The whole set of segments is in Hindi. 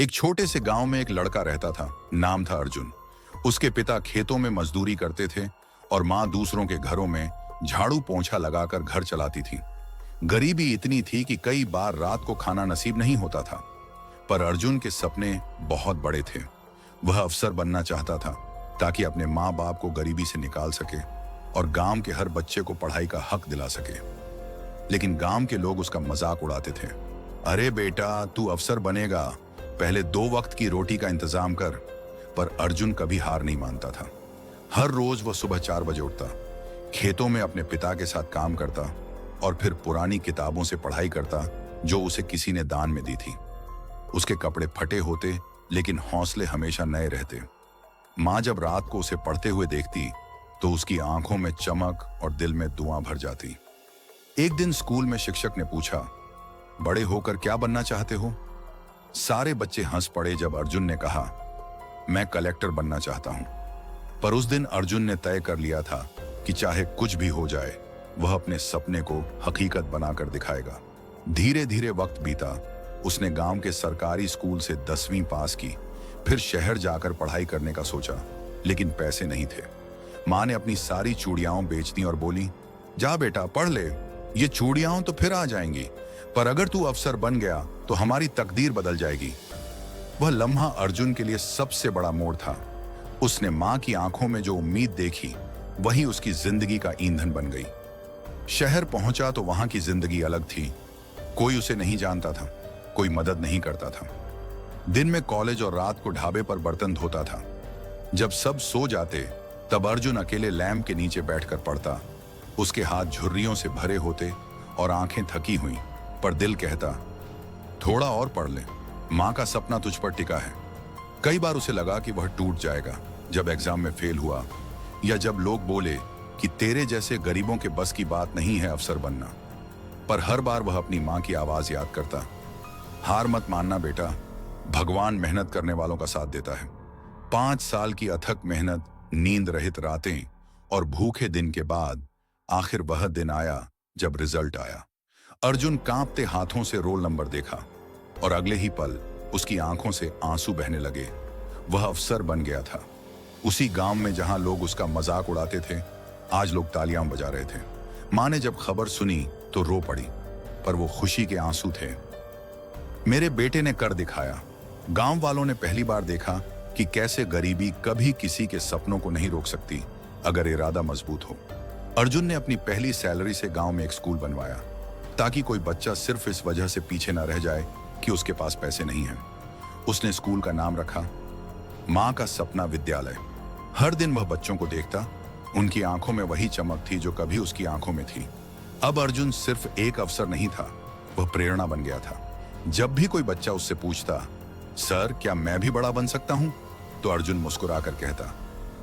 एक छोटे से गांव में एक लड़का रहता था। नाम था अर्जुन। उसके पिता खेतों में मजदूरी करते थे और माँ दूसरों के घरों में झाड़ू पोंछा लगाकर घर चलाती थी। गरीबी इतनी थी कि कई बार रात को खाना नसीब नहीं होता था। पर अर्जुन के सपने बहुत बड़े थे। वह अफसर बनना चाहता था ताकि अपने माँ बाप को गरीबी से निकाल सके और गांव के हर बच्चे को पढ़ाई का हक दिला सके। लेकिन गांव के लोग उसका मजाक उड़ाते थे। अरे बेटा, तू अफसर बनेगा, पहले 2 वक्त की रोटी का इंतजाम कर। पर अर्जुन कभी हार नहीं मानता था। हर रोज वह सुबह 4 बजे उठता, खेतों में अपने पिता के साथ काम करता और फिर पुरानी किताबों से पढ़ाई करता जो उसे किसी ने दान में दी थी। उसके कपड़े फटे होते लेकिन हौसले हमेशा नए रहते। माँ जब रात को उसे पढ़ते हुए देखती तो उसकी आंखों में चमक और दिल में दुआं भर जाती। एक दिन स्कूल में शिक्षक ने पूछा, बड़े होकर क्या बनना चाहते हो? सारे बच्चे हंस पड़े जब अर्जुन ने कहा, मैं कलेक्टर बनना चाहता हूं। पर उस दिन अर्जुन ने तय कर लिया था कि चाहे कुछ भी हो जाए, वह अपने सपने को हकीकत बनाकर दिखाएगा। धीरे धीरे वक्त बीता। उसने गांव के सरकारी स्कूल से 10वीं पास की, फिर शहर जाकर पढ़ाई करने का सोचा, लेकिन पैसे नहीं थे। माँ ने अपनी सारी चूड़ियां बेच दी और बोली, जा बेटा पढ़ ले, ये चूड़ियां तो फिर आ जाएंगी, पर अगर तू अफसर बन गया तो हमारी तकदीर बदल जाएगी। वह लम्हा अर्जुन के लिए सबसे बड़ा मोड़ था। उसने माँ की आंखों में जो उम्मीद देखी, वही उसकी जिंदगी का ईंधन बन गई। शहर पहुंचा तो वहां की जिंदगी अलग थी। कोई उसे नहीं जानता था, कोई मदद नहीं करता था। दिन में कॉलेज और रात को ढाबे पर बर्तन धोता था। जब सब सो जाते तब अर्जुन अकेले लैंप के नीचे बैठकर पढ़ता। उसके हाथ झुर्रियों से भरे होते और आंखें थकी हुई, पर दिल कहता, थोड़ा और पढ़ ले, माँ का सपना तुझ पर टिका है। कई बार उसे लगा कि वह टूट जाएगा जब एग्जाम में फेल हुआ, या जब लोग बोले कि तेरे जैसे गरीबों के बस की बात नहीं है अफसर बनना। पर हर बार वह अपनी माँ की आवाज याद करता, हार मत मानना बेटा, भगवान मेहनत करने वालों का साथ देता है। 5 साल की अथक मेहनत, नींद रहित रातें और भूखे दिन के बाद आखिर वह दिन आया जब रिजल्ट आया। अर्जुन कांपते हाथों से रोल नंबर देखा और अगले ही पल उसकी आंखों से आंसू बहने लगे। वह अफसर बन गया था। उसी गांव में जहां लोग उसका मजाक उड़ाते थे, आज लोग तालियां बजा रहे थे। माँ ने जब खबर सुनी तो रो पड़ी, पर वो खुशी के आंसू थे। मेरे बेटे ने कर दिखाया। गांव वालों ने पहली बार देखा कि कैसे गरीबी कभी किसी के सपनों को नहीं रोक सकती अगर इरादा मजबूत हो। अर्जुन ने अपनी पहली सैलरी से गांव में एक स्कूल बनवाया, ताकि कोई बच्चा सिर्फ इस वजह से पीछे ना रह जाए कि उसके पास पैसे नहीं हैं। उसने स्कूल का नाम रखा माँ का सपना विद्यालय। हर दिन वह बच्चों को देखता, उनकी आंखों में वही चमक थी जो कभी उसकी आंखों में थी। अब अर्जुन सिर्फ एक अफसर नहीं था, वह प्रेरणा बन गया था। जब भी कोई बच्चा उससे पूछता, सर क्या मैं भी बड़ा बन सकता हूं, तो अर्जुन मुस्कुराकर कहता,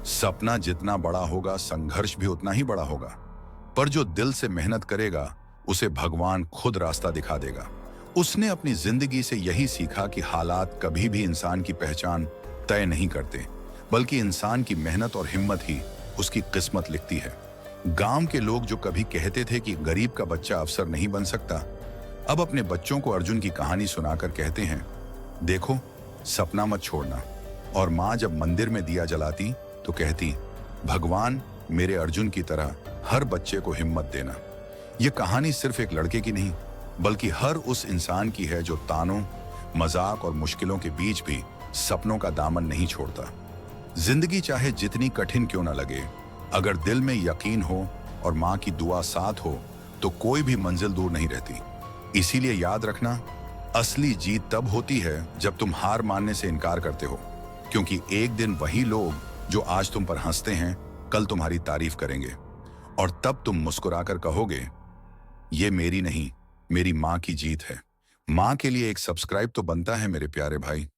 सपना जितना बड़ा होगा संघर्ष भी उतना ही बड़ा होगा, पर जो दिल से मेहनत करेगा उसे भगवान खुद रास्ता दिखा देगा। उसने अपनी जिंदगी से यही सीखा कि हालात कभी भी इंसान की पहचान तय नहीं करते, बल्कि इंसान की मेहनत और हिम्मत ही उसकी किस्मत लिखती है। गांव के लोग जो कभी कहते थे कि गरीब का बच्चा अफसर नहीं बन सकता, अब अपने बच्चों को अर्जुन की कहानी सुनाकर कहते हैं, देखो सपना मत छोड़ना। और माँ जब मंदिर में दिया जलाती तो कहती, भगवान मेरे अर्जुन की तरह हर बच्चे को हिम्मत देना। यह कहानी सिर्फ एक लड़के की नहीं, बल्कि हर उस इंसान की है जो तानों, मजाक और मुश्किलों के बीच भी सपनों का दामन नहीं छोड़ता। जिंदगी चाहे जितनी कठिन क्यों न लगे, अगर दिल में यकीन हो और माँ की दुआ साथ हो तो कोई भी मंजिल दूर नहीं रहती। इसीलिए याद रखना, असली जीत तब होती है जब तुम हार मानने से इनकार करते हो, क्योंकि एक दिन वही लोग जो आज तुम पर हंसते हैं कल तुम्हारी तारीफ करेंगे, और तब तुम मुस्कुराकर कहोगे, ये मेरी नहीं, मेरी माँ की जीत है। माँ के लिए एक सब्सक्राइब तो बनता है मेरे प्यारे भाई।